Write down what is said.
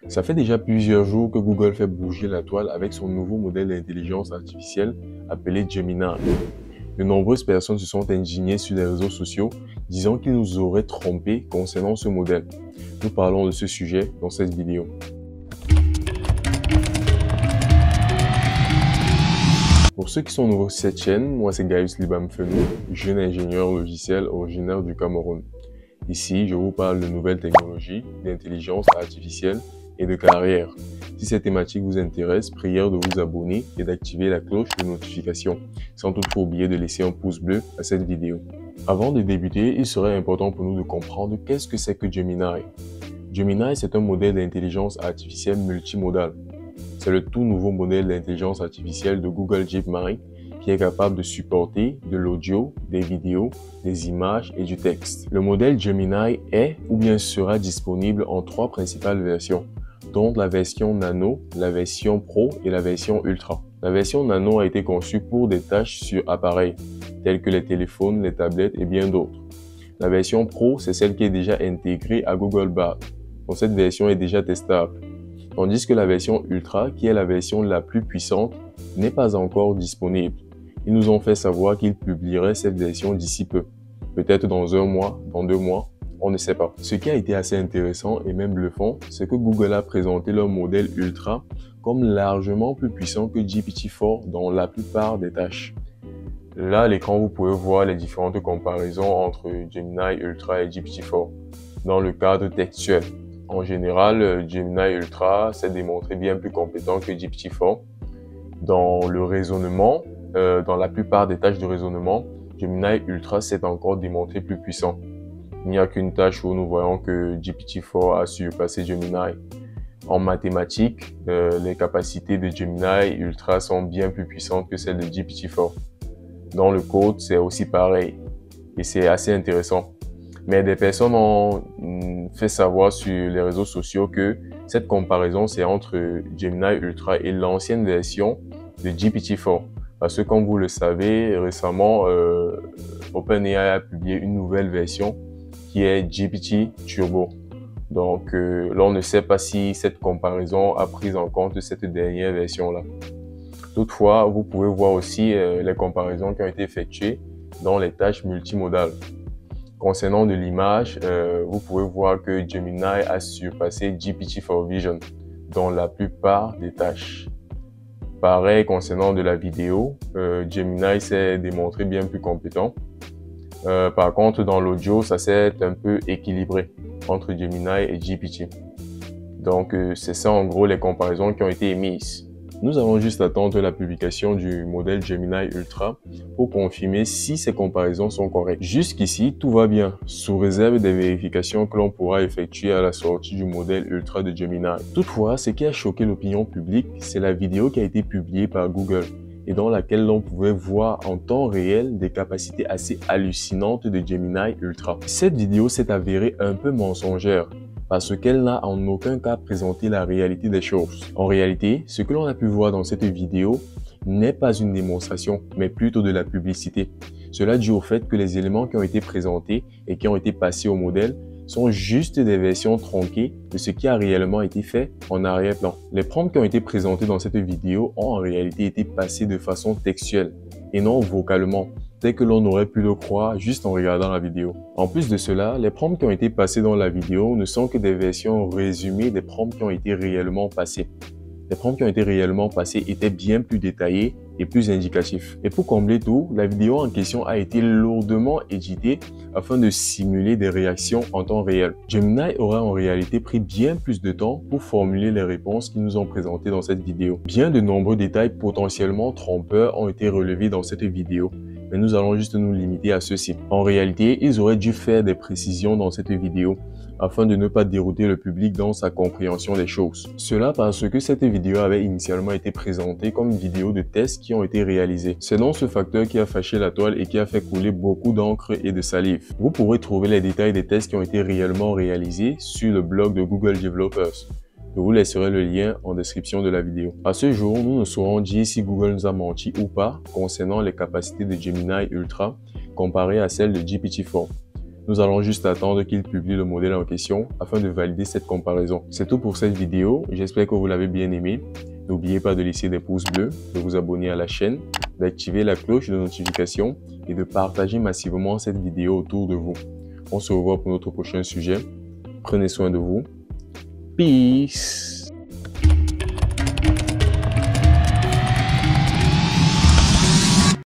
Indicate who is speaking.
Speaker 1: Ça fait déjà plusieurs jours que Google fait bouger la toile avec son nouveau modèle d'intelligence artificielle appelé Gemini. De nombreuses personnes se sont indignées sur les réseaux sociaux, disant qu'ils nous auraient trompés concernant ce modèle. Nous parlons de ce sujet dans cette vidéo. Pour ceux qui sont nouveaux sur cette chaîne, moi c'est Gaius Libam Fenou, jeune ingénieur logiciel originaire du Cameroun. Ici, je vous parle de nouvelles technologies, d'intelligence artificielle et de carrière. Si cette thématique vous intéresse, prière de vous abonner et d'activer la cloche de notification, sans toutefois oublier de laisser un pouce bleu à cette vidéo. Avant de débuter, il serait important pour nous de comprendre qu'est-ce que c'est que Gemini. Gemini, c'est un modèle d'intelligence artificielle multimodale. C'est le tout nouveau modèle d'intelligence artificielle de Google DeepMind qui est capable de supporter de l'audio, des vidéos, des images et du texte. Le modèle Gemini est ou bien sera disponible en 3 principales versions, dont la version Nano, la version Pro et la version Ultra. La version Nano a été conçue pour des tâches sur appareils, tels que les téléphones, les tablettes et bien d'autres. La version Pro, c'est celle qui est déjà intégrée à Google Bard, donc cette version est déjà testable. Tandis que la version Ultra, qui est la version la plus puissante, n'est pas encore disponible. Ils nous ont fait savoir qu'ils publieraient cette version d'ici peu. Peut-être dans 1 mois, dans 2 mois, on ne sait pas. Ce qui a été assez intéressant et même bluffant, c'est que Google a présenté leur modèle Ultra comme largement plus puissant que GPT-4 dans la plupart des tâches. Là, à l'écran, vous pouvez voir les différentes comparaisons entre Gemini Ultra et GPT-4 dans le cadre textuel. En général, Gemini Ultra s'est démontré bien plus compétent que GPT-4. Dans le raisonnement, dans la plupart des tâches de raisonnement, Gemini Ultra s'est encore démontré plus puissant. Il n'y a qu'une tâche où nous voyons que GPT-4 a surpassé Gemini. En mathématiques, les capacités de Gemini Ultra sont bien plus puissantes que celles de GPT-4. Dans le code, c'est aussi pareil et c'est assez intéressant. Mais des personnes ont fait savoir sur les réseaux sociaux que cette comparaison, c'est entre Gemini Ultra et l'ancienne version de GPT-4. Parce que comme vous le savez, récemment, OpenAI a publié une nouvelle version qui est GPT Turbo. Donc là, on ne sait pas si cette comparaison a pris en compte cette dernière version-là. Toutefois, vous pouvez voir aussi les comparaisons qui ont été effectuées dans les tâches multimodales. Concernant de l'image, vous pouvez voir que Gemini a surpassé GPT-4 Vision dans la plupart des tâches. Pareil concernant de la vidéo, Gemini s'est démontré bien plus compétent. Par contre, dans l'audio, ça s'est un peu équilibré entre Gemini et GPT. Donc, c'est ça en gros les comparaisons qui ont été émises. Nous allons juste attendre la publication du modèle Gemini Ultra pour confirmer si ces comparaisons sont correctes. Jusqu'ici, tout va bien, sous réserve des vérifications que l'on pourra effectuer à la sortie du modèle Ultra de Gemini. Toutefois, ce qui a choqué l'opinion publique, c'est la vidéo qui a été publiée par Google et dans laquelle l'on pouvait voir en temps réel des capacités assez hallucinantes de Gemini Ultra. Cette vidéo s'est avérée un peu mensongère, parce qu'elle n'a en aucun cas présenté la réalité des choses. En réalité, ce que l'on a pu voir dans cette vidéo n'est pas une démonstration, mais plutôt de la publicité. Cela dû au fait que les éléments qui ont été présentés et qui ont été passés au modèle sont juste des versions tronquées de ce qui a réellement été fait en arrière-plan. Les prompts qui ont été présentés dans cette vidéo ont en réalité été passés de façon textuelle et non vocalement, tel que l'on aurait pu le croire juste en regardant la vidéo. En plus de cela, les prompts qui ont été passés dans la vidéo ne sont que des versions résumées des prompts qui ont été réellement passés. Les prompts qui ont été réellement passés étaient bien plus détaillés et plus indicatifs. Et pour combler tout, la vidéo en question a été lourdement éditée afin de simuler des réactions en temps réel. Gemini aura en réalité pris bien plus de temps pour formuler les réponses qu'ils nous ont présentées dans cette vidéo. Bien de nombreux détails potentiellement trompeurs ont été relevés dans cette vidéo, mais nous allons juste nous limiter à ceci. En réalité, ils auraient dû faire des précisions dans cette vidéo afin de ne pas dérouter le public dans sa compréhension des choses. Cela parce que cette vidéo avait initialement été présentée comme une vidéo de tests qui ont été réalisés. C'est donc ce facteur qui a fâché la toile et qui a fait couler beaucoup d'encre et de salive. Vous pourrez trouver les détails des tests qui ont été réellement réalisés sur le blog de Google Developers. Je vous laisserai le lien en description de la vidéo. À ce jour, nous ne saurons dire si Google nous a menti ou pas concernant les capacités de Gemini Ultra comparées à celles de GPT-4. Nous allons juste attendre qu'il publie le modèle en question afin de valider cette comparaison. C'est tout pour cette vidéo, j'espère que vous l'avez bien aimé. N'oubliez pas de laisser des pouces bleus, de vous abonner à la chaîne, d'activer la cloche de notification et de partager massivement cette vidéo autour de vous. On se revoit pour notre prochain sujet. Prenez soin de vous. Peace!